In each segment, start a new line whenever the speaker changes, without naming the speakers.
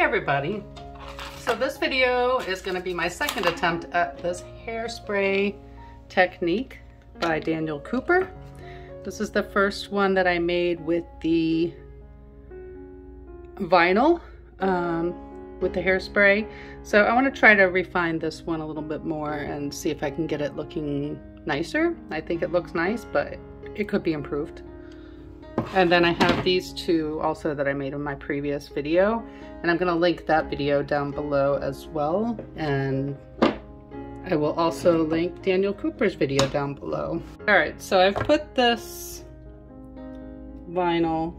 everybody. So this video is going to be my second attempt at this hairspray technique by Daniel Cooper. This is the first one that I made with the vinyl, with the hairspray. So I want to try to refine this one a little bit more and see if I can get it looking nicer. I think it looks nice, but it could be improved. And then I have these two also that I made in my previous video, and I'm going to link that video down below as well, and I will also link Daniel Cooper's video down below. Alright, so I've put this vinyl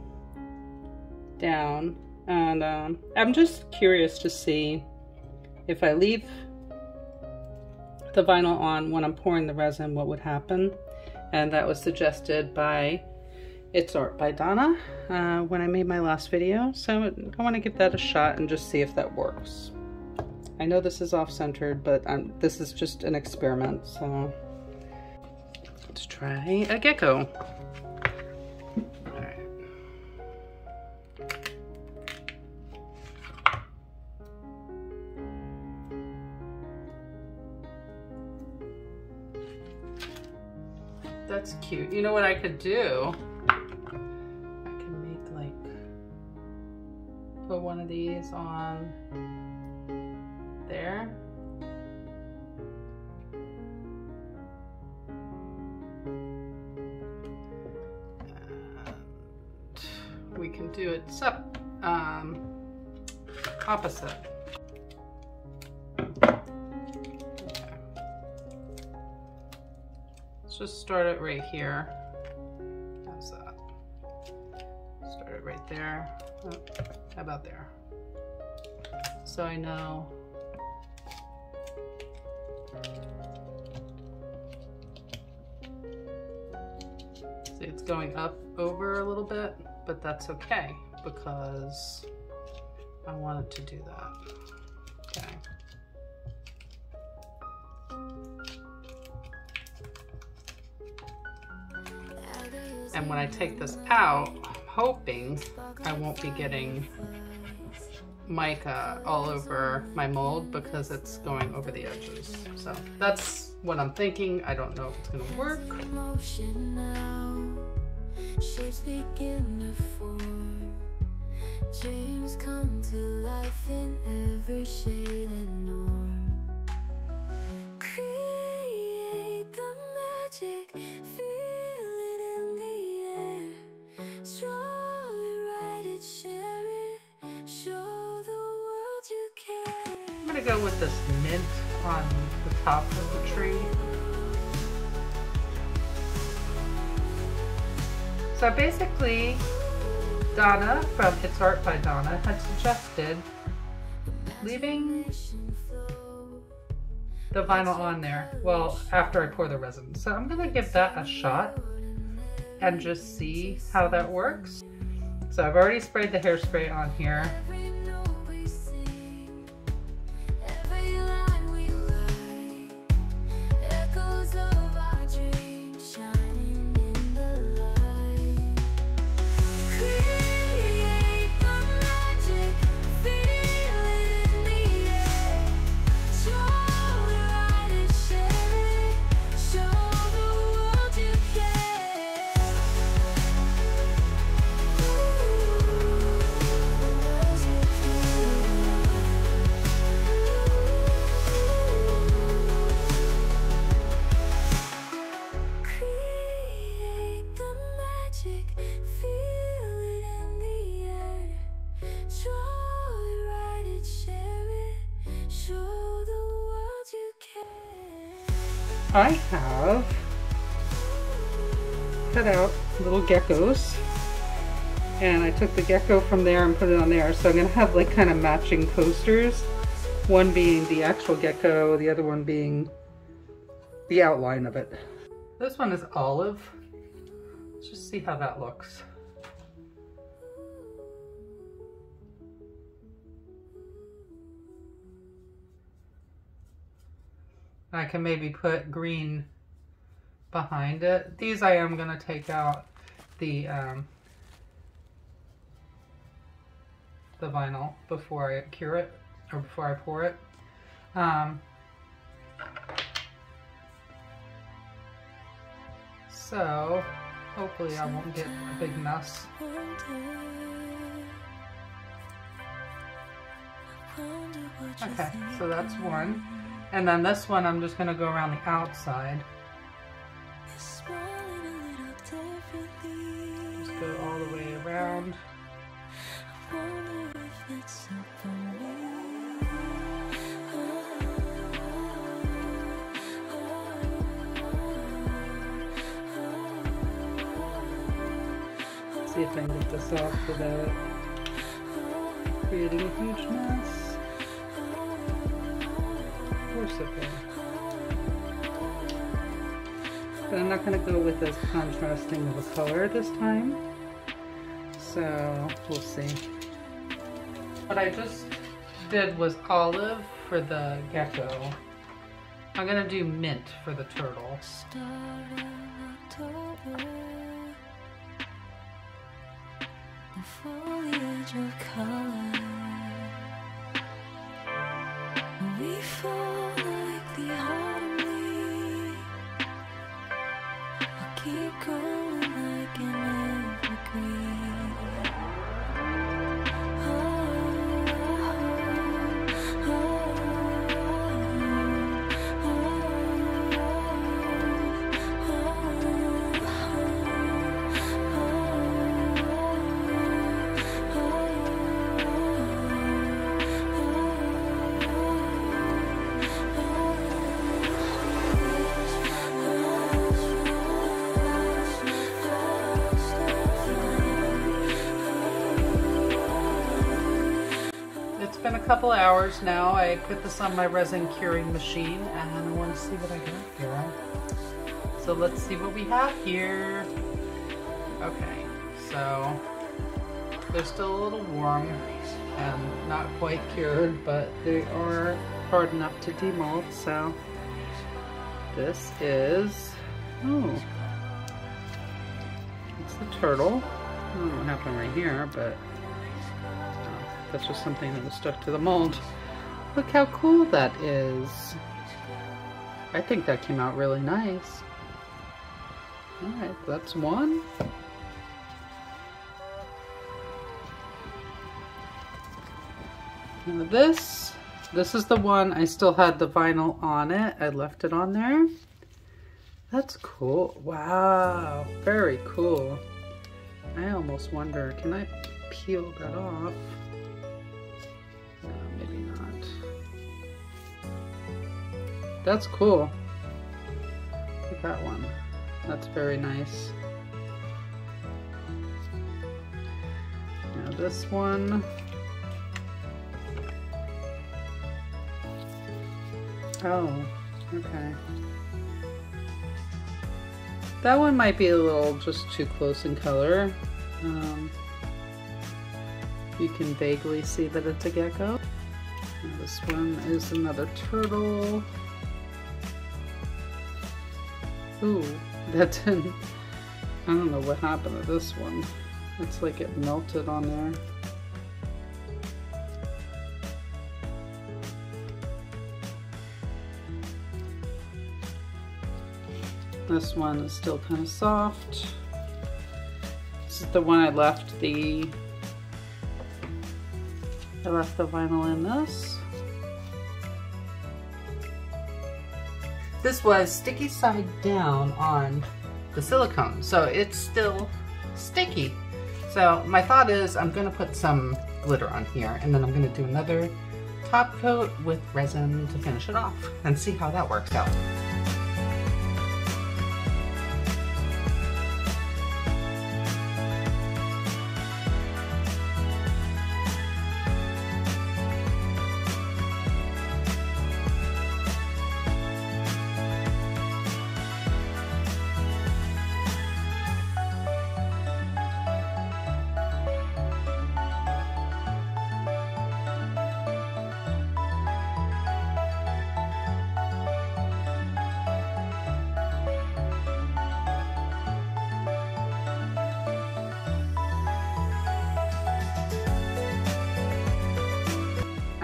down, and I'm just curious to see if I leave the vinyl on when I'm pouring the resin, what would happen. And that was suggested by It's Art by Donna when I made my last video. So I want to give that a shot and just see if that works. I know this is off-centered, but this is just an experiment, so let's try a gecko. All right. That's cute. You know what I could do? Put one of these on there. And we can do it opposite. Okay. Let's just start it right here. How's that? Start it right there. Oh. How about there? So I know see it's going up over a little bit, but that's okay because I wanted to do that. Okay. And when I take this out, I'm hoping I won't be getting mica all over my mold because it's going over the edges. So that's what I'm thinking. I don't know if it's gonna work. Shapes begin to form. Dreams come to life in every shade and norm. Create the magic, feel it in the air. Draw it, write it, share it, show the world you care. I'm gonna go with this mint on the top of the tree. So basically, Donna from It's Art by Donna had suggested leaving the vinyl on there, well, after I pour the resin. So I'm gonna give that a shot and just see how that works. So I've already sprayed the hairspray on here. I have cut out little geckos, and I took the gecko from there and put it on there. So I'm going to have like kind of matching coasters, one being the actual gecko, the other one being the outline of it. This one is olive. Let's just see how that looks. I can maybe put green behind it. These I am going to take out the the vinyl before I cure it, or before I pour it. So hopefully I won't get a big mess. Okay, so that's one. And then this one I'm just going to go around the outside. Just go all the way around. See if I can get this off without creating a huge mess. Of course it will. But I'm not going to go with as contrasting of a color this time. So we'll see. What I just did was olive for the gecko. I'm going to do mint for the turtle. The foliage of color, we fall like the autumn leaf. I'll keep growing like an evergreen. It's been a couple hours now. I put this on my resin curing machine and I want to see what I got here. So let's see what we have here. Okay, so they're still a little warm and not quite cured, but they are hard enough to demold. So this is, oh, it's the turtle. I don't know what happened right here, but that's just something that was stuck to the mold. Look how cool that is. I think that came out really nice. Alright, that's one. Now this is the one I still had the vinyl on it. I left it on there. That's cool. Wow, very cool. I almost wonder, can I peel that off? No, maybe not. That's cool. Look at that one. That's very nice. Now this one. Oh, okay. That one might be a little just too close in color. You can vaguely see that it's a gecko. And this one is another turtle. Ooh, that didn't, I don't know what happened to this one. It's like it melted on there. This one is still kind of soft. This is the one I left the vinyl in this. This was sticky side down on the silicone, so it's still sticky. So my thought is I'm gonna put some glitter on here and then I'm gonna do another top coat with resin to finish it off and see how that works out.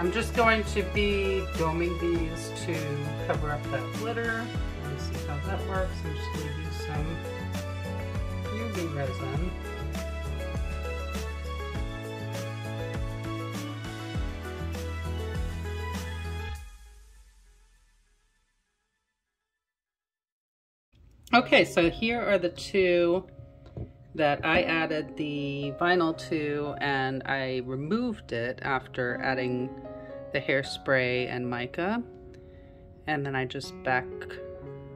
I'm just going to be doming these to cover up that glitter. Let's see how that works. I'm just going to use some UV resin. Okay, so here are the two that I added the vinyl to, and I removed it after adding the hairspray and mica, and then I just back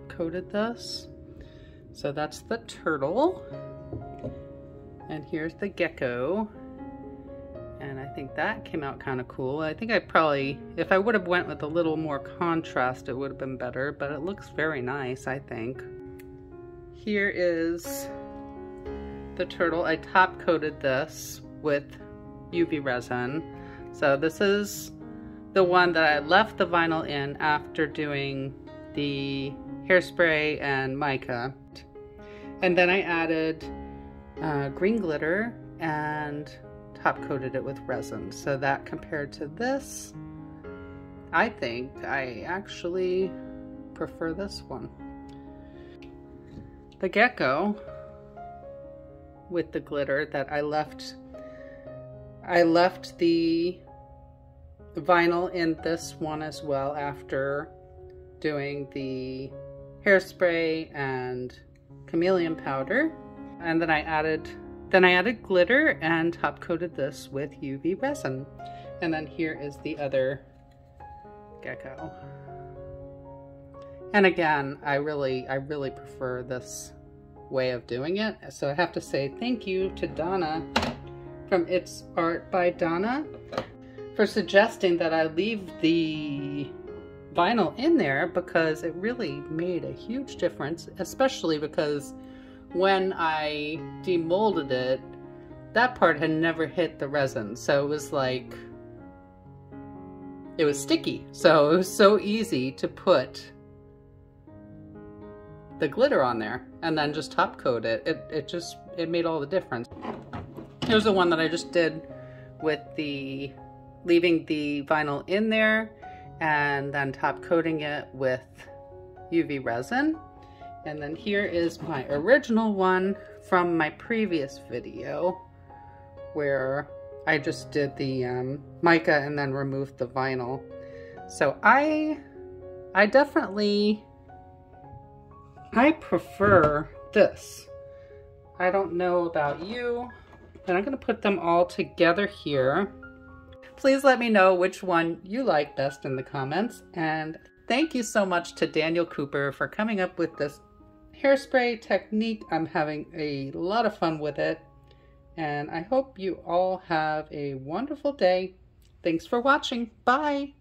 coated this. So that's the turtle, and here's the gecko, and I think that came out kind of cool. I think I probably, if I would have went with a little more contrast, it would have been better, but it looks very nice, I think. Here is the turtle. I top coated this with UV resin. So this is the one that I left the vinyl in after doing the hairspray and mica. And then I added green glitter and top coated it with resin. So that compared to this, I think I actually prefer this one. The gecko with the glitter that I left the vinyl in this one as well after doing the hairspray and chameleon powder, and then I added glitter and top coated this with UV resin. And then here is the other gecko. And again, I really prefer this way of doing it. So I have to say thank you to Donna from It's Art by Donna for suggesting that I leave the vinyl in there, because it really made a huge difference, especially because when I demolded it, that part had never hit the resin. So it was like, it was sticky. So it was so easy to put the glitter on there and then just top coat it. It made all the difference. Here's the one that I just did with the leaving the vinyl in there and then top coating it with UV resin. And then here is my original one from my previous video where I just did the mica and then removed the vinyl. So I definitely prefer this. I don't know about you, but I'm gonna put them all together here. Please let me know which one you like best in the comments. And thank you so much to Daniel Cooper for coming up with this hairspray technique. I'm having a lot of fun with it. And I hope you all have a wonderful day. Thanks for watching. Bye.